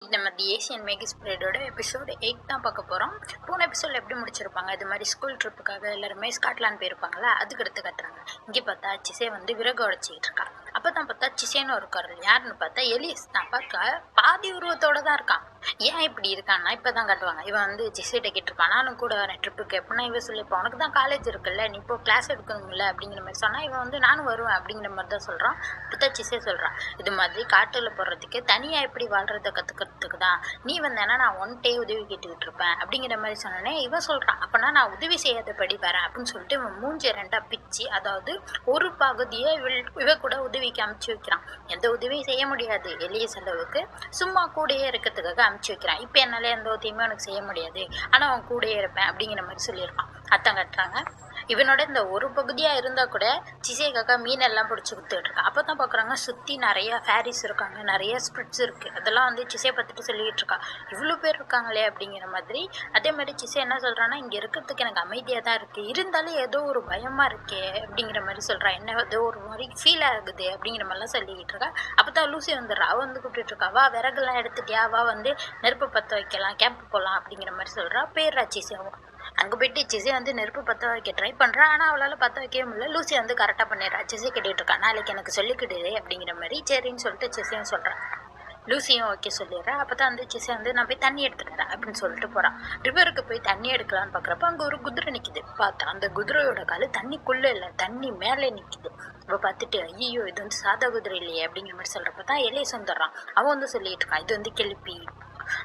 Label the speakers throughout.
Speaker 1: நம்ம தி Asian Maggie's பீரியடோட episode 8 தான் பார்க்க போகிறோம். போன எபிசோடில் எப்படி முடிச்சிருப்பாங்க, இது மாதிரி ஸ்கூல் ட்ரிப்புக்காக எல்லாருமே ஸ்காட்லாந்து போயிருப்பாங்களா, அதுக்கு எடுத்து கட்டுறாங்க. இங்கே பார்த்தா சிசே வந்து விறகு உடச்சிக்கிட்டு இருக்கா. அப்போ தான் பார்த்தா சிசேன்னு ஒரு குரல், யாருன்னு பார்த்தா எலியஸ் தான். பார்க்க பாதி உருவத்தோட தான் இருக்கான். ஏன் இப்படி இருக்கான்னா இப்போ தான் காட்டுவாங்க. இவன் வந்து சிசேட்ட கேட்டிருப்பான், நானும் கூட வரேன் ட்ரிப்புக்கு. எப்படின்னா இவன் சொல்லியிருப்பான், உனக்கு தான் காலேஜ் இருக்குல்ல, நீ இப்போ கிளாஸ் எடுக்கணும்ல அப்படிங்கிற மாதிரி சொன்னால், இவன் வந்து நானும் வருவேன் அப்படிங்கிற மாதிரி தான் சொல்கிறான். இப்போ சிசே சொல்கிறான், இது மாதிரி காட்டில் போடுறதுக்கு தனியாக எப்படி வாழ்கிறத கற்றுக்கிறதுக்கு தான் நீ வந்தேன்னா நான் ஒன்ட்டே உதவி கேட்டுக்கிட்டு இருப்பேன் அப்படிங்கிற மாதிரி சொன்னோன்னே இவன் சொல்கிறான், அப்போனா நான் உதவி செய்யாதபடி வரேன் அப்படின்னு சொல்லிட்டு இவன் மூஞ்சி ரெண்டாக பிச்சு, அதாவது ஒரு பகுதியை இவ கூட உதவிக்கு அமுச்சு வைக்கிறான். எந்த உதவியும் செய்ய முடியாது எளிய செலவுக்கு, சும்மா கூடயே இருக்கிறதுக்காக அமுச்சு வைக்கிறான். இப்போ என்னால் எந்த உதவியுமே உனக்கு செய்ய முடியாது, ஆனால் அவன் கூடயே இருப்பேன் அப்படிங்கிற மாதிரி சொல்லியிருப்பான். அத்தான் கட்டுறாங்க. இவனோட இந்த ஒரு பகுதியாக இருந்தால் கூட சிசேக்காக்கா மீனெல்லாம் பிடிச்சி கொடுத்துட்டு இருக்கா. அப்போ தான் பார்க்குறாங்க, சுற்றி நிறைய ஃபேரிஸ் இருக்காங்க, நிறைய ஸ்பிரிட்ஸ் இருக்குது. அதெல்லாம் வந்து சிசே பார்த்துட்டு சொல்லிக்கிட்டு இருக்கா, இவ்வளோ பேர் இருக்காங்களே அப்படிங்கிற மாதிரி. அதே மாதிரி சிசே என்ன சொல்கிறான்னா, இங்கே இருக்கிறதுக்கு எனக்கு அமைதியாக தான் இருக்குது, இருந்தாலும் ஏதோ ஒரு பயமாக இருக்கே அப்படிங்கிற மாதிரி சொல்கிறா. என்ன ஏதோ ஒரு மாதிரி ஃபீல் ஆகுது அப்படிங்கிற மாதிரிலாம் சொல்லிக்கிட்டு இருக்கா. அப்போ தான் லூசி வந்துடுறா. அவள் வந்து கூப்பிட்டு இருக்கா, வா விறகுலாம் எடுத்துட்டியா, வா வந்து நெருப்பு பற்ற வைக்கலாம், கேம்ப் போகலாம் அப்படிங்கிற மாதிரி சொல்கிறா. பேர்ரா சிசேவும் அங்கே போயிட்டு சிசே வந்து நெருப்பு பற்ற வைக்க ட்ரை பண்ணுறா. ஆனால் அவளால் பற்ற வைக்கவே முடியல. லூசி வந்து கரெக்டாக பண்ணிடுறா. சிசே கேட்டுட்டு இருக்கா, நாளைக்கு எனக்கு சொல்லிக்கிடு அப்படிங்கிற மாதிரி. சரின்னு சொல்லிட்டு சிசேயும் சொல்கிறான். லூசியும் ஓகே சொல்லிடுறா. அப்போ தான் வந்து சிசே வந்து நான் போய் தண்ணி எடுத்துக்கிறேன் அப்படின்னு சொல்லிட்டு போகிறான். ரிவருக்கு போய் தண்ணி எடுக்கலான்னு பார்க்குறப்ப அங்கே ஒரு குதிரை நிற்கிது. பார்த்தா அந்த குதிரையோட கால் தண்ணிக்குள்ளே இல்லை, தண்ணி மேலே நிற்கிது. இப்போ பார்த்துட்டு ஐயோ இது வந்து சாதா குதிரை இல்லையே அப்படிங்கிற மாதிரி சொல்கிறப்ப தான் எலியஸ் வந்துடுறான். அவன் வந்து சொல்லிட்டு இருக்கான், இது வந்து கிளப்பி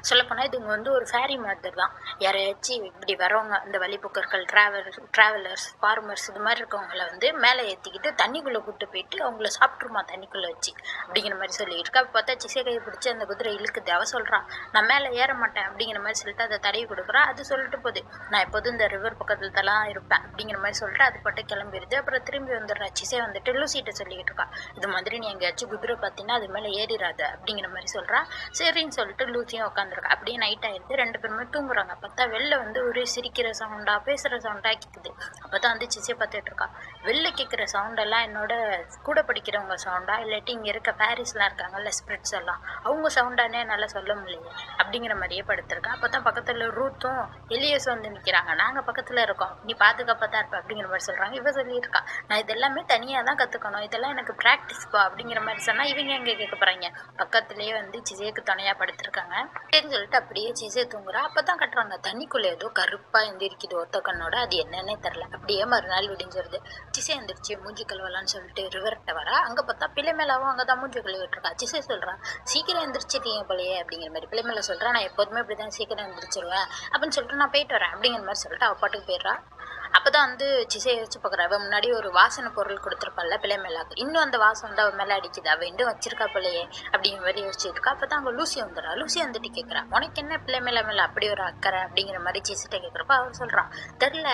Speaker 1: சொல்லப்போனால் இதுங்க வந்து ஒரு ஃபேரி மாதிரி தான். யாரையாச்சும் இப்படி வரவங்க, இந்த வழிபோக்கர்கள், ட்ராவலர்ஸ், ஃபார்மர்ஸ் இது மாதிரி இருக்கவங்கள வந்து மேலே ஏற்றிக்கிட்டு தண்ணிக்குள்ளே கூப்பிட்டு போயிட்டு அவங்கள சாப்பிட்ருமா தண்ணிக்குள்ளே வச்சு அப்படிங்கிற மாதிரி சொல்லிட்டு இருக்கா. பார்த்தா சிசே கையை பிடிச்சி அந்த குதிரை இழுக்குது. அவ சொல்கிறான், நான் மேலே ஏற மாட்டேன் அப்படிங்கிற மாதிரி சொல்லிட்டு அதை தடவி கொடுக்குறா. அது சொல்லிட்டு போகுது, நான் எப்போதும் இந்த ரிவர் பக்கத்தில் தான் இருப்பேன் அப்படிங்கிற மாதிரி சொல்லிட்டு அது பட்டு கிளம்பிடுது. அப்புறம் திரும்பி வந்துடுறா. சிசே வந்துட்டு லூசிகிட்ட சொல்லிக்கிட்டு இருக்கா, இது மாதிரி நீ எங்கேயாச்சும் குதிரை பார்த்தீங்கன்னா அது மேலே ஏறிடாத அப்படிங்கிற மாதிரி சொல்கிறா. சரின்னு சொல்லிட்டு லூசியும் உட்காந்துருக்கா. அப்படியே நைட் ஆயிடுது. ரெண்டு பேருமே தூங்குறாங்க. பார்த்தா வெளில வந்து ஒரு சிரிக்கிற சவுண்டா பேசுகிற சவுண்டா கேட்குது. அப்போ தான் வந்து சிசே பார்த்துட்டு இருக்கா, வெளில கேட்குற சவுண்டெல்லாம் என்னோட கூட படிக்கிறவங்க சவுண்டா, இல்லாட்டி இங்கே இருக்க பாரிஸ்லாம் இருக்காங்கல்ல ஸ்பிரிட்ஸ் எல்லாம், அவங்க சவுண்டானே என்னால் சொல்ல முடியல அப்படிங்கிற மாதிரியே படுத்திருக்கேன். அப்போ தான் பக்கத்தில் ரூத்தும் எலியஸும் வந்து நிற்கிறாங்க. நாங்கள் பக்கத்தில் இருக்கோம், நீ பாதுகாப்பாக தான் இருப்ப அப்படிங்கிற மாதிரி சொல்கிறாங்க. இவ சொல்லியிருக்கா, நான் இதெல்லாமே தனியாக தான் கற்றுக்கணும், இதெல்லாம் எனக்கு ப்ராக்டிஸ்ப்பா அப்படிங்கிற மாதிரி சொன்னால் இவங்க எங்கே கேட்க போகிறாங்க. பக்கத்துலேயே வந்து சிசேக்கு துணையாக படுத்திருக்காங்க. சரின்னு சொல்லிட்டு அப்படியே சிசே தூங்குறா. அப்போ தான் கட்டுறாங்க, தண்ணிக்குள்ளே ஏதோ கருப்பாக எந்திரிக்குது ஒத்த கண்ணோட. அது என்னன்னே தெரில. அப்படியே மறுநாள் விடிஞ்சிருது. சிசே எந்திரிச்சு மூஞ்சி கழுவலான்னு சொல்லிட்டு ரிவர்கிட்ட வரா. அங்கே பார்த்தா பிள்ளைமேலாவும் அங்கே தான் மூஞ்சி கழுவிட்டு இருக்கா. சிசே சொல்கிறா, சீக்கிரம் எந்திரிச்சிட்டீங்க போலையே அப்படிங்கிற மாதிரி. பிள்ளைமேல சொல்கிறா, நான் எப்போதுமே இப்படி தான் சீக்கிரம் எந்திரிச்சிருவேன் அப்படின்னு சொல்லிட்டு நான் போயிட்டு வரேன் அப்படிங்கிற மாதிரி சொல்லிட்டு அவள் பாட்டுக்கு போயிடுறா. அப்போ தான் வந்து சிசை யோசிச்சு பார்க்குறா, அவள் முன்னாடி ஒரு வாசனை பொருள் கொடுத்துருப்பாள்ல பிள்ளை மேலாக்கு, இன்னும் அந்த வாசம் வந்து அவள் மேலே அடிக்குது, அவள் இன்னும் வச்சிருக்கா பிள்ளையே அப்படிங்கிற மாதிரி யோசிச்சுட்டு இருக்கா. அப்போ தான் அங்கே லூசி வந்துடுறா. லூசி வந்துட்டு கேட்குறா, உனக்கு என்ன பிள்ளை மேலே அப்படி ஒரு அக்கறை அப்படிங்கிற மாதிரி சிசிட்ட கேட்குறப்ப அவர் சொல்கிறான், தெரில,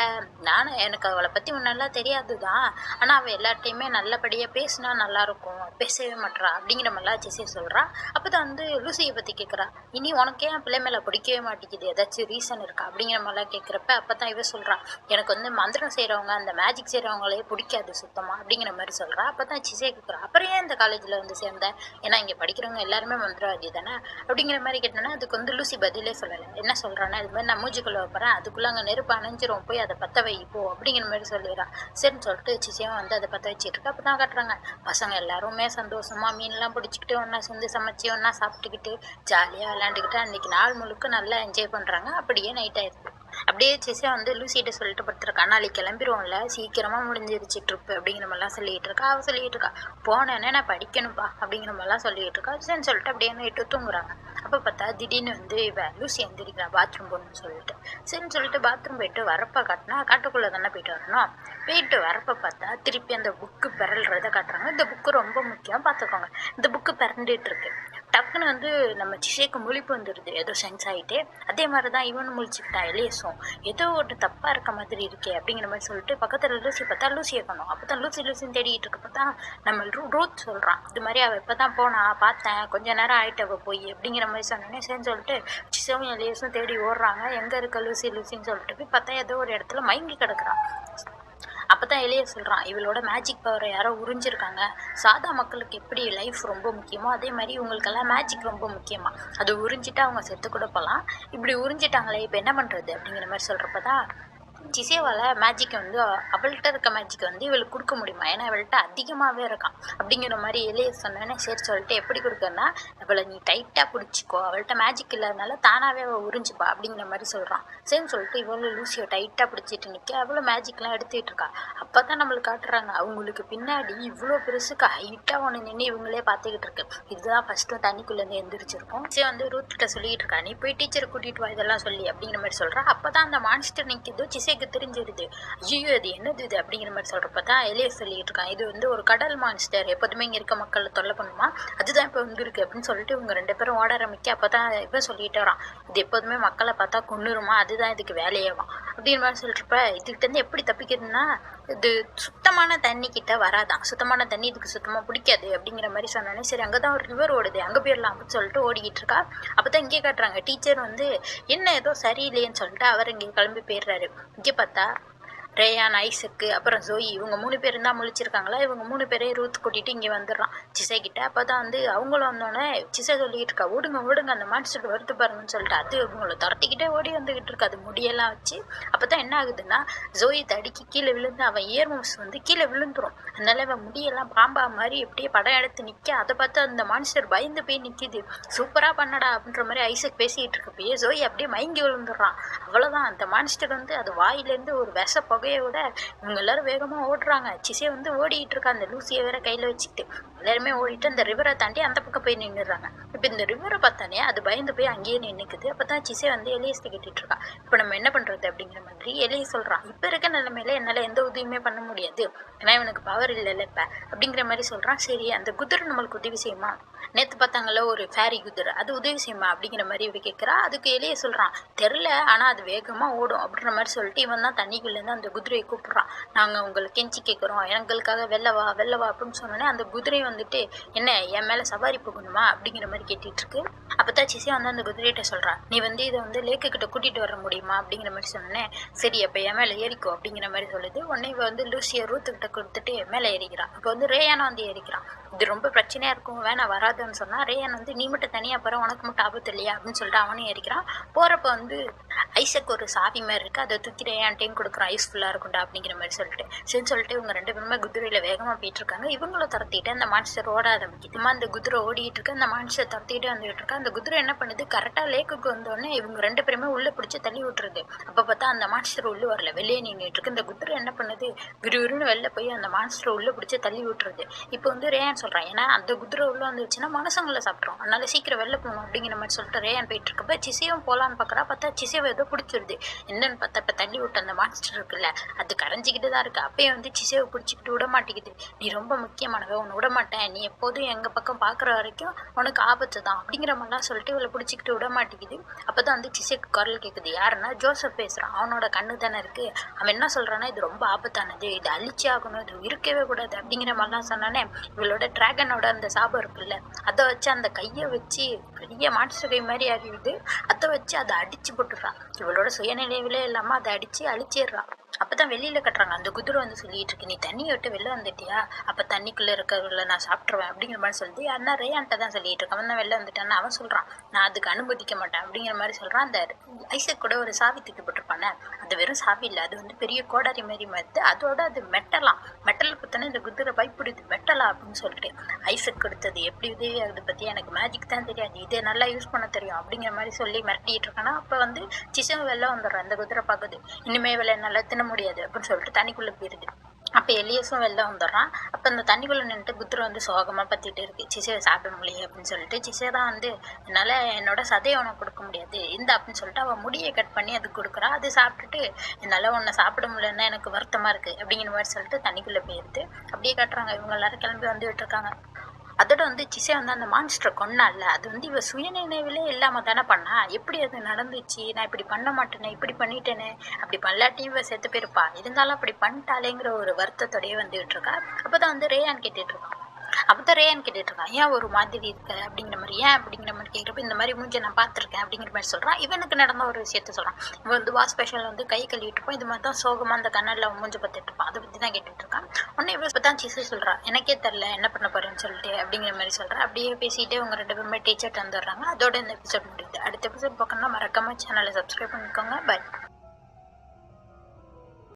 Speaker 1: நானும் எனக்கு அவளை பற்றி முன்னெல்லாம் தெரியாது தான், ஆனால் அவள் எல்லார்ட்டையுமே நல்லபடியாக பேசினா நல்லாயிருக்கும், பேசவே மாட்டா அப்படிங்கிற மாதிரிலாம் சிசை சொல்கிறா. அப்போ தான் வந்து லூசியை பற்றி கேட்குறா, இனி உனக்கே என் பிள்ளை மேலே பிடிக்கவே மாட்டேங்குது, ஏதாச்சும் ரீசன் இருக்கா அப்படிங்கிற மாதிரிலாம் கேட்குறப்ப அப்போ தான் இவ சொல்கிறா, எனக்கு வந்து மந்திரம் செய்கிறவங்க, அந்த மேஜிக் செய்கிறவங்களே பிடிக்காது சுத்தமாக அப்படிங்கிற மாதிரி சொல்கிறா. அப்போ தான் சிசே கேட்குறா, அப்புறம் ஏன் இந்த காலேஜில் வந்து சேர்ந்தேன், ஏன்னா இங்கே படிக்கிறவங்க எல்லாருமே மந்திரவாதி தானே அப்படிங்கிற மாதிரி கேட்டோன்னா அதுக்கு வந்து லூசி பதிலே சொல்லலை. என்ன சொல்கிறான்னா, இது மாதிரி நான் மூஞ்சிக்குள்ளே வைப்பறேன், அதுக்குள்ளே அங்கே நெருப்பு அணைஞ்சிரும், போய் அதை பற்ற வைப்போ அப்படிங்கிற மாதிரி சொல்லிடுறான். சரின்னு சொல்லிட்டு சிசையும் வந்து அதை பற்ற வச்சுட்டு இருக்கா. அப்போ தான் காட்டுறாங்க, பசங்க எல்லாருமே சந்தோஷமாக மீன்லாம் பிடிச்சிக்கிட்டு ஒன்றா சேர்ந்து சமைச்சு ஒன்றா சாப்பிட்டுக்கிட்டு ஜாலியாக விளையாண்டுக்கிட்டு அன்றைக்கி நாள் முழுக்க நல்லா என்ஜாய் பண்ணுறாங்க. அப்படியே நைட் ஆயிடுது. அப்படியே சிசே வந்து லூசிகிட்ட சொல்லிட்டு படுத்துருக்கா, நாளைக்கு கிளம்பிடுவோம்ல, சீக்கிரமாக முடிஞ்சிருச்சு ட்ரிப்பு அப்படிங்கிற மாதிரிலாம் சொல்லிகிட்டு இருக்கா. அவள் சொல்லிகிட்டு இருக்கா, போனேன்னே நான் படிக்கணும்ப்பா அப்படிங்கிற மாதிரிலாம் சொல்லிகிட்டு இருக்கா. சரின்னு சொல்லிட்டு அப்படியே நைட்டு தூங்குறாங்க. அப்போ பார்த்தா திடீர்னு வந்து இவன் லூசி எந்திரிக்கிறா பாத்ரூம் போகணும்னு சொல்லிட்டு. சரின்னு சொல்லிட்டு பாத்ரூம் போயிட்டு வரப்போ காட்டினா காட்டுக்குள்ளே தானே போயிட்டு வரணும். போயிட்டு வரப்போ பார்த்தா திருப்பி அந்த புக்கு பிறல்றதை காட்டுறாங்க. இந்த புக்கு ரொம்ப முக்கியம் பார்த்துக்கோங்க. இந்த புக்கு பிறண்டுட்டு இருக்கு. டக்குன்னு வந்து நம்ம சிசேக்கு முழிப்பு வந்துடுது, ஏதோ சென்ஸ் ஆகிட்டு. அதே மாதிரி தான் இவனு முழிச்சுக்கிட்டான் எலியஸும், ஏதோ ஒரு தப்பாக இருக்க மாதிரி இருக்கே அப்படிங்கிற மாதிரி சொல்லிட்டு பக்கத்தில் லூசி பார்த்தா லூசியை காணோம். அப்போ தான் லூசின்னு தேடிட்டு இருக்கப்போ தான் நம்ம ரூத் சொல்கிறான், இது மாதிரி அவள் இப்போ தான் போனா பார்த்தேன், கொஞ்ச நேரம் ஆகிட்டு அவள் போய் அப்படிங்கிற மாதிரி சொன்னோன்னே சரின்னு சொல்லிட்டு சிசேவும் எலியஸும் தேடி ஓடுறாங்க. எங்கே இருக்க லூசின்னு சொல்லிட்டு போய் பார்த்தா ஏதோ ஒரு இடத்துல மயங்கி கிடக்குறான். அப்போ தான் எலிய சொல்கிறான், இவளோட மேஜிக் பவரை யாரோ உறிஞ்சிருக்காங்க. சாதா மக்களுக்கு எப்படி லைஃப் ரொம்ப முக்கியமோ அதே மாதிரி இவங்களுக்கெல்லாம் மேஜிக் ரொம்ப முக்கியமா. அது உறிஞ்சிட்டு அவங்க செத்து கூட போகலாம். இப்படி உறிஞ்சிட்டாங்களே இப்போ என்ன பண்ணுறது அப்படிங்கிற மாதிரி சொல்கிறப்ப தான் ஜிசேவால் மேஜிக்கை வந்து அவள்கிட்ட இருக்க மேஜிக்கை வந்து இவளுக்கு கொடுக்க முடியுமா, ஏன்னா இவள்கிட்ட அதிகமாகவே இருக்கான் அப்படிங்கிற மாதிரி எலிய சொன்னோன்னே சரி சொல்லிட்டு எப்படி கொடுக்கன்னா, இவளை நீ டைட்டாக பிடிச்சிக்கோ, அவள்கிட்ட மேஜிக் இல்லாதனால தானாகவே அவள் உறிஞ்சிப்பா அப்படிங்கிற மாதிரி சொல்கிறான். சரின்னு சொல்லிட்டு இவ்வளோ லூசியை டைட்டாக பிடிச்சிட்டு நிற்க அவ்வளோ மேஜிக்லாம் எடுத்துகிட்டு இருக்கா. அப்போ தான் நம்மளுக்கு காட்டுறாங்க அவங்களுக்கு பின்னாடி இவ்வளோ பெருசுக்கு ஹைட்டாக ஒன்று நின்று இவங்களே பார்த்துக்கிட்டு இருக்கு. இதுதான் ஃபஸ்ட்டு தண்ணிக்குள்ளேருந்து எந்திரிச்சிருக்கும். சரி வந்து ரூத் கிட்ட சொல்லிட்டு இருக்கா, நீ போய் டீச்சரை கூட்டிகிட்டு வா இதெல்லாம் சொல்லி அப்படிங்கிற மாதிரி சொல்கிறா. அப்போ தான் அந்த மான்ஸ்டர் நிற்கிதோ ஜிசேக்கு தெரிஞ்சிருது. ஐயோ அது என்னது இது அப்படிங்கிற மாதிரி சொல்கிறப்ப தான் எலிய சொல்லிட்டு இருக்கான், இது வந்து ஒரு கடல் மான்ஸ்டர், எப்போதுமே இங்கே இருக்க மக்களை தொல்லை பண்ணுமா, அதுதான் இப்போ வந்துருக்கு அப்படின்னு சொல்லிட்டு இவங்க 2 பேரும் ஓட ஆரம்பிக்க. அப்போ தான் இவன் சொல்லிட்டு வரான், இது எப்போதுமே மக்களை பார்த்தா கொன்னுருமா, அதுதான் இதுக்கு வேலையாவான் அப்படிங்கிற மாதிரி சொல்லிட்டுருப்ப இதுக்கிட்டேருந்து எப்படி தப்பிக்கிறதுனா, இது சுத்தமான தண்ணி கிட்ட வராதான், சுத்தமான தண்ணி இதுக்கு சுத்தமாக பிடிக்காது அப்படிங்கிற மாதிரி சொன்னானே. சரி அங்கே தான் ஒரு ரிவர் ஓடுது அங்கே போயிடலாம் அப்படின்னு சொல்லிட்டு ஓடிக்கிட்டு இருக்கா. அப்போ தான் இங்கே காட்டுறாங்க டீச்சர் வந்து என்ன ஏதோ சரியில்லைன்னு சொல்லிட்டு அவர் இங்கே கிளம்பி போயிடுறாரு. இங்கே பார்த்தா ரேயான், ஐசக்கு, அப்புறம் ஜோயி இவங்க 3 பேரும் தான் முழிச்சிருக்காங்களா. இவங்க 3 பேரையும் ரூத் கூட்டிகிட்டு இங்கே வந்துடுறான் சிசை கிட்ட. அப்போ தான் வந்து அவங்களும் வந்தோடனே சிசை சொல்லிக்கிட்டு இருக்கா, ஓடுங்க ஓடுங்க அந்த மான்ஸ்டர் வருது பாருங்கன்னு சொல்லிட்டு அது இவங்களை துரத்திக்கிட்டே ஓடி வந்துக்கிட்டு இருக்கு அது முடியெல்லாம் வச்சு. அப்போ தான் என்ன ஆகுதுன்னா ஜோயி தடிக்கு கீழே விழுந்து அவன் இயர்மோஸ் வந்து கீழே விழுந்துரும். அதனால அவன் முடியெல்லாம் பாம்பா மாதிரி எப்படியே படம் எடுத்து நிற்க அதை பார்த்து அந்த மான்ஸ்டர் பயந்து போய் நிற்கிது. சூப்பராக பண்ணடா அப்படின்ற மாதிரி ஐசக் பேசிக்கிட்டு இருக்கப்பயே ஜோயி அப்படியே மயங்கி விழுந்துடுறான். அவ்வளோதான் அந்த மான்ஸ்டர் வந்து அது வாயிலேருந்து ஒரு விஷ புகையை விட இவங்க எல்லாரும் வேகமாக ஓடுறாங்க. சிசே வந்து ஓடிட்டு இருக்கா அந்த லூசியை வேற கையில் வச்சுக்கிட்டு. எல்லாருமே ஓடிட்டு அந்த ரிவரை தாண்டி அந்த பக்கம் போய் நின்றுறாங்க. இப்போ இந்த ரிவரை பார்த்தானே அது பயந்து போய் அங்கேயே நின்றுக்குது. அப்போ தான் சிசே வந்து எலியஸ்ட்டு கேட்டுட்டு இருக்கா, இப்போ நம்ம என்ன பண்ணுறது அப்படிங்கிற மாதிரி. எலிய சொல்கிறான், இப்போ இருக்க நிலைமையில என்னால் எந்த உதவியுமே பண்ண முடியாது, ஏன்னா இவனுக்கு பவர் இல்லைல்ல இப்போ அப்படிங்கிற மாதிரி சொல்கிறான். சரி அந்த குதிரை நம்மளுக்கு உதவி செய்யுமா, நேற்று பார்த்தாங்கள ஒரு ஃபேரி குதிரை, அது உதவி செய்யுமா அப்படிங்கிற மாதிரி இவ கேட்குறா. அதுக்கு எலிய சொல்கிறான், தெரில ஆனால் அது வேகமாக ஓடும் அப்படின்ற மாதிரி சொல்லிட்டு இவன் தான் தண்ணிக்குள்ளேருந்து அந்த குதிரையை கூப்பிட்றான். நாங்கள் உங்களை கெஞ்சி கேட்குறோம் எங்களுக்காக வெள்ளவா வெள்ளவா அப்படின்னு சொன்னோன்னே அந்த குதிரை வந்துட்டு என்ன என் மேலே சவாரி போகணுமா அப்படிங்கிற மாதிரி கேட்டுட்டு இருக்கு. அப்போ தான் சிசே வந்து அந்த குதிரைகிட்ட சொல்கிறான், நீ வந்து இதை வந்து லேக்கு கிட்ட கூட்டிகிட்டு வர முடியுமா அப்படிங்கிற மாதிரி சொன்னேன். சரி அப்போ என் மேலே ஏறிக்கோ அப்படிங்கிற மாதிரி சொல்லுது. உடனே இவ வந்து லூசியை ரூத்துக்கிட்ட கொடுத்துட்டு மேலே ஏறிக்கிறான். அப்போ வந்து ரேயானை வந்து ஏறிக்கிறான். இது ரொம்ப பிரச்சனையாக இருக்கும் வேணாம் வராதுன்னு சொன்னால் ரேயான் வந்து நீ மட்டும் தனியாக போகிற உனக்கு மட்டும் ஆபத்து இல்லையா அப்படின்னு சொல்லிட்டு அவனையும் ஏறிக்கிறான். போகிறப்ப வந்து ஐசக் ஒரு சாவி மாதிரி இருக்குது அதை தூக்கி ரேயான்ட்டையும் கொடுக்குறான், யூஸ்ஃபுல்லாக இருக்கும்டா அப்படிங்கிற மாதிரி சொல்லிட்டு. சரின்னு சொல்லிட்டு இவங்க 2 பேருமே குதிரையில் வேகமாக போயிட்டு இருக்காங்க. இவங்கள துரத்திட்டு அந்த மான்ஸ்டர் ஓட ஆரம்பிக்குதுமா. அந்த குதிரை ஓடிட்டு இருக்கு, அந்த மான்ஸ்டர் துரத்திக்கிட்டே வந்துகிட்டு இருக்கா. அந்த குதிரை என்ன பண்ணுது, கரெக்டாக லேக்குக்கு வந்தோடனே இவங்க 2 பேருமே உள்ளே பிடிச்சி தள்ளி விட்டுருது. அப்போ பார்த்தா அந்த மான்ஸ்டர் உள்ளே வரல, வெளியே நின்றுட்டு இருக்கு. இந்த குதிரை என்ன பண்ணுது, விறுவிறுன்னு வெளில போய் அந்த மான்ஸ்டர் உள்ளே பிடிச்சி தள்ளி விட்டுருது. இப்போ வந்து ரேயான் சொல்கிறான், ஏன்னா அந்த குதிரை உள்ளே வந்துச்சுன்னா மனுஷங்களை சாப்பிட்றோம், அதனால சீக்கிரம் வெளில போகணும் அப்படிங்கிற மாதிரி சொல்லிட்டு ரேயான் போயிட்டு இருக்கப்ப சிசையும் போகலான்னு பார்க்குறா. பார்த்தா சிசைவை ஏதோ பிடிச்சிருது. என்னன்னு பார்த்தா இப்போ தள்ளி விட்டு அந்த மான்ஸ்டர் இருக்குல்ல அது கரைஞ்சிக்கிட்டு தான் இருக்குது. அப்பயே வந்து சிசேவை பிடிச்சிக்கிட்டு விட மாட்டேங்குது. நீ ரொம்ப முக்கியமானவ, உன்னை விட மாட்டேன், நீ எப்போதும் எங்கள் பக்கம் பார்க்குற வரைக்கும் உனக்கு ஆபத்து தான் அப்படிங்கிற மாதிரிலாம் சொல்லிட்டு இவளை பிடிச்சிக்கிட்டு விட மாட்டேங்குது. அப்போ தான் வந்து சிசேக்கு குரல் கேட்குது. யாருன்னா ஜோசப் பேசுகிறான். அவனோட கண்ணு தானே இருக்குது. அவன் என்ன சொல்கிறான்னா இது ரொம்ப ஆபத்தானது, இது அழிச்சே ஆகணும், இது இருக்கவே கூடாது அப்படிங்கிற மாதிரிலாம் சொன்னானே. இவளோட டிராகனோட அந்த சாபம் இருக்குல்ல அதை வச்சு அந்த கையை வச்சு பெரிய மான்ஸ்டர் கை மாதிரி ஆகிடுது. அதை வச்சு அதை அடிச்சு போட்டுடுறான். இவளோட சுயநினைவிலே இல்லாமல் அதை அடித்து அழிச்சிடுறான். அப்போ தான் வெளியில் கட்டுறாங்க. அந்த குதிரை வந்து சொல்லிட்டு இருக்கு, நீ தண்ணியை விட்டு வெளில வந்துட்டியா, அப்போ தண்ணிக்குள்ளே இருக்கிறவங்கள நான் சாப்பிட்ருவேன் அப்படிங்கிற மாதிரி சொல்லிட்டு யாருன்னா ரேயான்ட்ட தான் சொல்லிட்டு இருக்கு. அவன் தான் வெளில வந்துட்டான்னு அவன் சொல்கிறான், நான் அதுக்கு அனுமதிக்க மாட்டேன் அப்படிங்கிற மாதிரி சொல்கிறான். அந்த ஐசக் கூட ஒரு சாவி தூக்கி போட்டிருப்பானே அது வெறும் சாவி இல்லை, அது வந்து பெரிய கோடாரி மாதிரி மாதிரி அதோட அது மெட்டல் குத்தானே இந்த குதிரை பயப்படுது, மெட்டலா அப்படின்னு சொல்லிட்டு. ஐசக் கொடுத்தது எப்படி உதவி ஆகுது பற்றி எனக்கு மேஜிக் தான் தெரியாது, இதே நல்லா யூஸ் பண்ண தெரியும் அப்படிங்கிற மாதிரி சொல்லி மிரட்டிட்டு இருக்கானா. அப்போ வந்து சிசம் வெளில வந்துடுறான். அந்த குதிரை பார்க்குது, இனிமே வெளில நல்லா தின முடியாது அப்படின்னு சொல்லிட்டு தண்ணிக்குள்ளே போயிருது. அப்போ எலியஸும் வெளில வந்துடுறான். அப்போ அந்த தண்ணிக்குள்ளே நின்றுட்டு குதிரை வந்து சோகமாக பற்றிட்டு இருக்கு, சிசையை சாப்பிட முடியும் அப்படின்னு சொல்லிட்டு. சிசை தான் வந்து என்னால் என்னோட சதையை உனக்கு கொடுக்க முடியாது இந்த அப்படின்னு சொல்லிட்டு அவன் முடியை கட் பண்ணி அது கொடுக்குறான். அது சாப்பிட்டுட்டு என்னால் உன்னை சாப்பிட முடியலன்னா எனக்கு வருத்தமாக இருக்குது அப்படிங்கிற மாதிரி சொல்லிட்டு தண்ணிக்குள்ளே போயிடுது. அப்படியே கட்டுறாங்க. இவங்க எல்லாரும் கிளம்பி வந்துட்டு இருக்காங்க. அதோட வந்து சிசை வந்து அந்த மான்ஸ்டரை கொன்னால அது வந்து இவ சுயநினைவிலே இல்லாமல் தானே பண்ணா, எப்படி அது நடந்துச்சு, நான் இப்படி பண்ண மாட்டேனே, இப்படி பண்ணிட்டேனே, அப்படி பண்ணலாட்டியும் இவ செத்து போயிருப்பா, இருந்தாலும் அப்படி பண்ணிட்டாலேங்கிற ஒரு வருத்தத்தோடய வந்துகிட்டு இருக்கா. அப்போ தான் வந்து ரேயான் கேட்டுட்டு இருக்கான், அப்போ தான் ரேயான் கேட்டுட்டு இருக்கான், ஏன் ஒரு மாதிரி இருக்க அப்படிங்கிற மாதிரி, ஏன் அப்படிங்கிற மாதிரி கேட்குறப்ப இந்த மாதிரி மூஞ்ச நான் பார்த்துருக்கேன் அப்படிங்கிற மாதிரி சொல்கிறான். இவனுக்கு நடந்த ஒரு விஷயத்த சொல்கிறான். இவன் வந்து வாஷ் ஸ்பெஷல் வந்து கை கழுவிட்டு இருப்பான். இது மாதிரி தான் சோகமாக அந்த கண்ணாடில் அவன் மூஞ்ச பார்த்துட்டு இருப்பான். அதை பற்றி தான் கேட்டுட்டு இருக்கான். உடனே இவன் இப்போ தான் சிசு சொல்கிறான், எனக்கே தெரில என்ன பண்ண போறேன்னு சொல்லிட்டு அப்படிங்கிற மாதிரி சொல்கிறான். அப்படியே பேசிகிட்டே அவங்க 2 பேருமே டீச்சர்ட்டு வந்துடுறாங்க. அதோட இந்த எபிசோட் முடியுது. அடுத்த எபிசோட் பார்க்கணும்னா மறக்காம சேனலை சப்ஸ்கிரைப் பண்ணிக்கோங்க. பை.